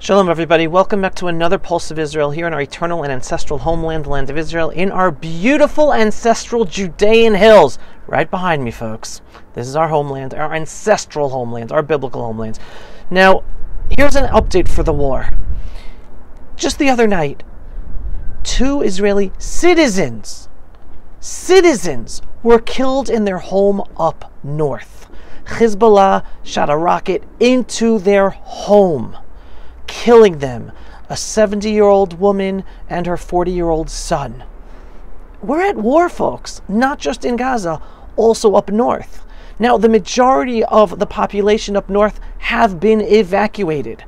Shalom everybody, welcome back to another Pulse of Israel here in our eternal and ancestral homeland, the land of Israel, in our beautiful ancestral Judean hills. Right behind me, folks. This is our homeland, our ancestral homeland, our biblical homeland. Now, here's an update for the war. Just the other night, 2 Israeli citizens were killed in their home up north. Hezbollah shot a rocket into their home, killing them, a 70-year-old woman and her 40-year-old son. We're at war, folks, not just in Gaza, also up north. Now, the majority of the population up north have been evacuated,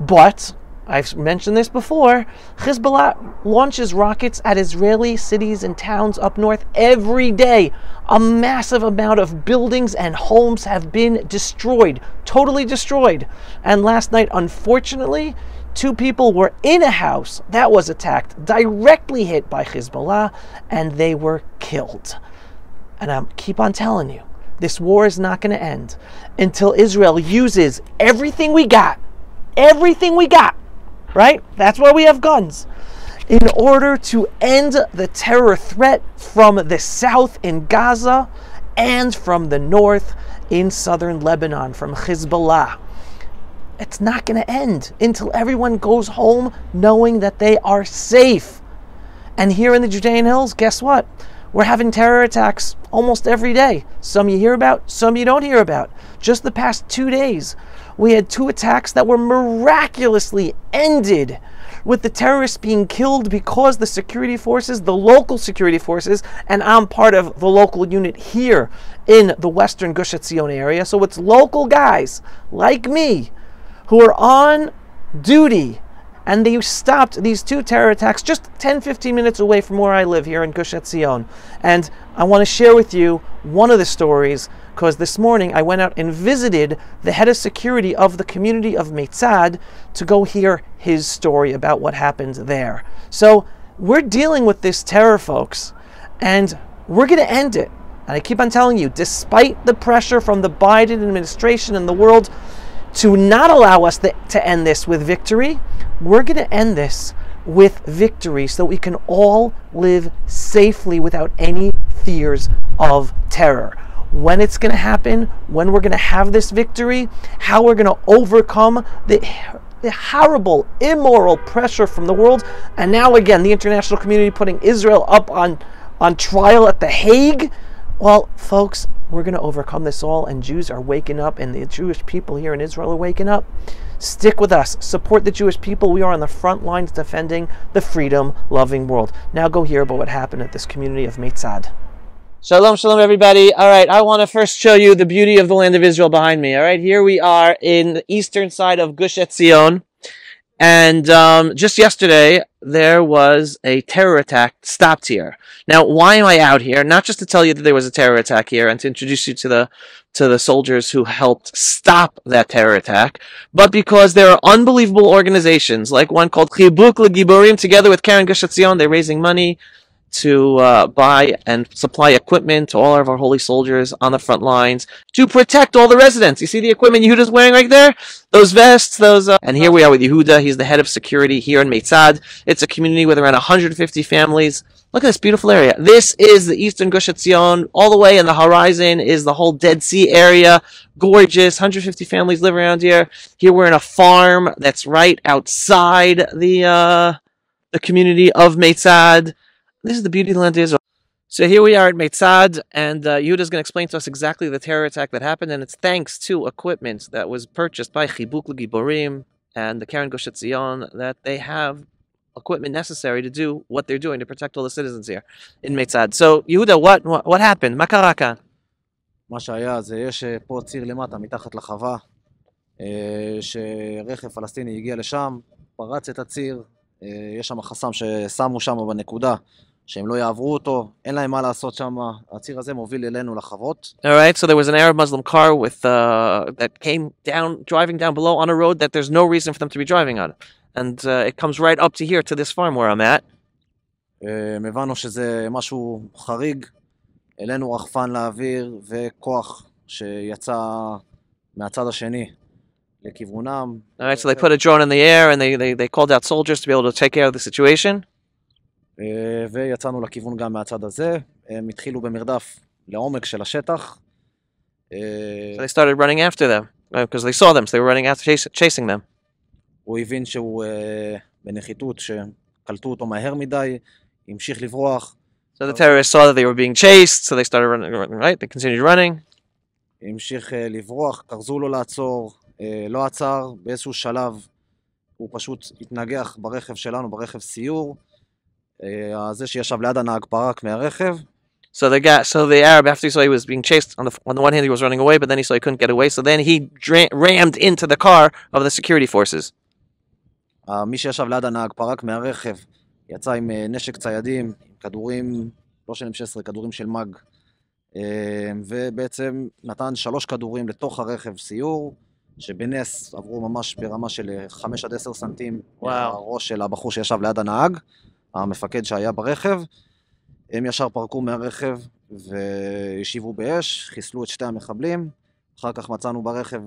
but I've mentioned this before, Hezbollah launches rockets at Israeli cities and towns up north every day. A massive amount of buildings and homes have been destroyed, totally destroyed. And last night, unfortunately, 2 people were in a house that was attacked, directly hit by Hezbollah, and they were killed. And I keep on telling you, this war is not going to end until Israel uses everything we got, right? That's why we have guns, in order to end the terror threat from the south in Gaza and from the north in southern Lebanon from Hezbollah. It's not going to end until everyone goes home knowing that they are safe. And here in the Judean Hills, guess what? We're having terror attacks almost every day. Some you hear about, some you don't hear about. Just the past 2 days, we had 2 attacks that were miraculously ended with the terrorists being killed because the security forces, the local security forces, and I'm part of the local unit here in the western Gush Etzion area, so it's local guys like me who are on duty, and they stopped these 2 terror attacks just 10-15 minutes away from where I live here in Gush Etzion. And I want to share with you one of the stories, because this morning I went out and visited the head of security of the community of Meitzad to go hear his story about what happened there. So we're dealing with this terror, folks, and we're going to end it. And I keep on telling you, despite the pressure from the Biden administration and the world to not allow us to end this with victory, we're going to end this with victory so we can all live safely without any fears of terror. When it's going to happen, when we're going to have this victory, how we're going to overcome the horrible, immoral pressure from the world, and now again, the international community putting Israel up on trial at The Hague. Well, folks, we're going to overcome this all, and Jews are waking up, and the Jewish people here in Israel are waking up. Stick with us. Support the Jewish people. We are on the front lines defending the freedom-loving world. Now go hear about what happened at this community of Meitzad. Shalom, shalom, everybody. All right, I want to first show you the beauty of the land of Israel behind me. All right, here we are in the eastern side of Gush Etzion. And just yesterday, there was a terror attack stopped here. Now, why am I out here? Not just to tell you that there was a terror attack here and to introduce you to the soldiers who helped stop that terror attack, but because there are unbelievable organizations, like one called Chibuk L'Giborim, together with Karen Gush Etzion. They're raising money to buy and supply equipment to all of our holy soldiers on the front lines to protect all the residents. You see the equipment Yehuda's wearing right there? Those vests, and here we are with Yehuda. He's the head of security here in Meitzad. It's a community with around 150 families. Look at this beautiful area. This is the eastern Gush Etzion. All the way in the horizon is the whole Dead Sea area. Gorgeous. 150 families live around here. Here we're in a farm that's right outside the community of Meitzad. This is the beauty of the land of Israel. So here we are at Meitzad, and Yehuda is going to explain to us exactly the terror attack that happened, and it's thanks to equipment that was purchased by Chibuk L'Giborim and the Karen Gush Etzion that they have equipment necessary to do what they're doing to protect all the citizens here in Meitzad. So Yehuda, what happened? מה קרה כאן? מה שהיה זה יש פה ציר למטה מתחת לחווה, שרכב פלסטיני הגיע לשם, פרץ את הציר, יש שם חסם ששמו שם בנקודה שהם לא יעברו אותו, אין להם מה לעשות שם, הציר הזה מוביל אלינו לחוות. Alright, so there was an Arab Muslim car with that came down, driving down below on a road that there's no reason for them to be driving on. And it comes right up to here, to this farm where I'm at. הבנו שזה משהו חריג, אלינו רחפן לאוויר וכוח שיצא מהצד השני לכיוונם. All right, so they put a drone in the air and they called out soldiers to be able to take care of the situation. ויצאנו לכיוון גם מהצד הזה. הם התחילו במרדף לעומק של השטח. So they started running after them because they saw them, so they were running after chasing them. הוא הבין שהוא בנחיתות, שקלטו אותו מהר מדי, המשיך לברוח. So the terrorists saw that they were being chased, so they started running, right? They continued running. המשיך לברוח, קרזו לו לעצור, לא עצר, באיזשהו שלב הוא פשוט התנגח ברכב שלנו, ברכב סיור. זה שישב ליד הנהג פרק מהרכב. So the Arab, after he saw he was being chased, on the one hand he was running away, but then he saw he couldn't get away, so then he rammed into the car of the security forces. מי שישב ליד הנהג פרק מהרכב, יצא עם נשק ציידים, כדורים, לא של M16, כדורים של מג, ובעצם נתן 3 כדורים לתוך הרכב סיור, שבנס עברו ממש ברמה של 5 עד 10 סנטים מהראש של הבחור שישב ליד הנהג, המפקד שהיה ברכב. הם ישר פרקו מהרכב והשיבו באש, חיסלו את 2 המחבלים. אחר כך מצאנו ברכב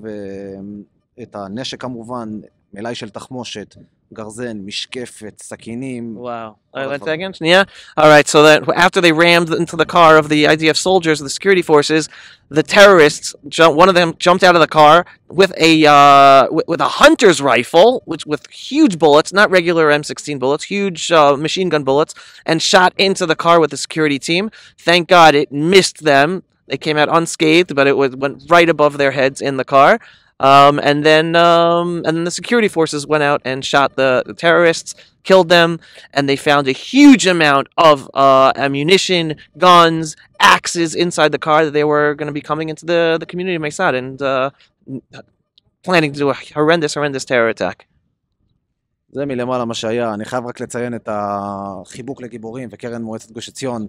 את הנשק כמובן, מלאי של תחמושת, גרזן, משקפת, סכינים. Wow. One second. Yeah. All right. So that after they rammed into the car of the IDF soldiers, the security forces, the terrorists, one of them jumped out of the car with a hunter's rifle, which with huge bullets, not regular M16 bullets, huge machine gun bullets, and shot into the car with the security team. Thank God it missed them. They came out unscathed, but it went right above their heads in the car. And then the security forces went out and shot the terrorists, killed them, and they found a huge amount of ammunition, guns, axes inside the car that they were going to be coming into the community of Maysad and planning to do a horrendous terror attack. זה מלמעלה מה שהיה. אני חייב רק לציין את החיבוק לגיבורים וקרן מועצת גוש עציון.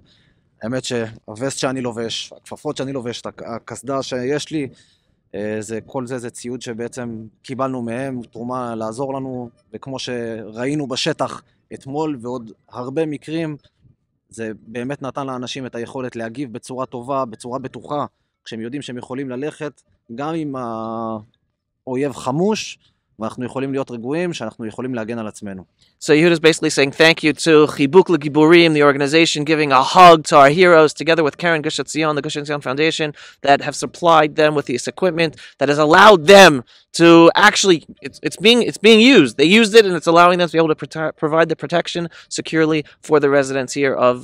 האמת שהווסט שאני לובש, הכפפות שאני לובש, הקסדה שיש לי, כל זה ציוד שבעצם קיבלנו מהם, תרומה לעזור לנו, וכמו שראינו בשטח אתמול ועוד הרבה מקרים, זה באמת נתן לאנשים את היכולת להגיב בצורה טובה, בצורה בטוחה, כשהם יודעים שהם יכולים ללכת, גם עם האויב חמוש, ואנחנו יכולים להיות רגועים, שאנחנו יכולים להגן על עצמנו. So Yehuda is basically saying thank you to Chibuk L'Giburim, the organization, giving a hug to our heroes, together with Karen Gush Etzion, the Gush Etzion Foundation, that have supplied them with this equipment, that has allowed them to actually, it's being used. They used it, and it's allowing them to be able to provide the protection securely for the residents here of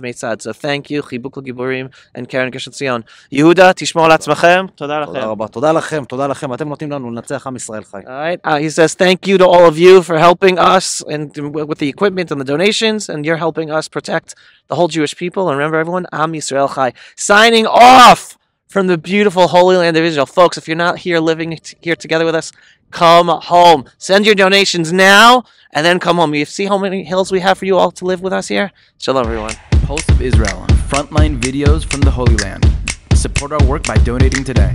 Meitzad. So thank you, Chibuk L'Giburim and Karen Gush Etzion. Yehuda, tishmor לעצמכם. תודה לכם. תודה רבה. תודה לכם, תודה לכם. אתם נותנים לנו לנצח עם ישראל חי. All right. He says thank you to all of you for helping us and with the equipment and the donations, and you're helping us protect the whole Jewish people. And remember, everyone, I'm Yisrael Chai, signing off from the beautiful Holy Land of Israel. Folks, if you're not here living here together with us, come home. Send your donations now, and then come home. You see how many hills we have for you all to live with us here? Shalom, everyone. Pulse of Israel, frontline videos from the Holy Land. Support our work by donating today.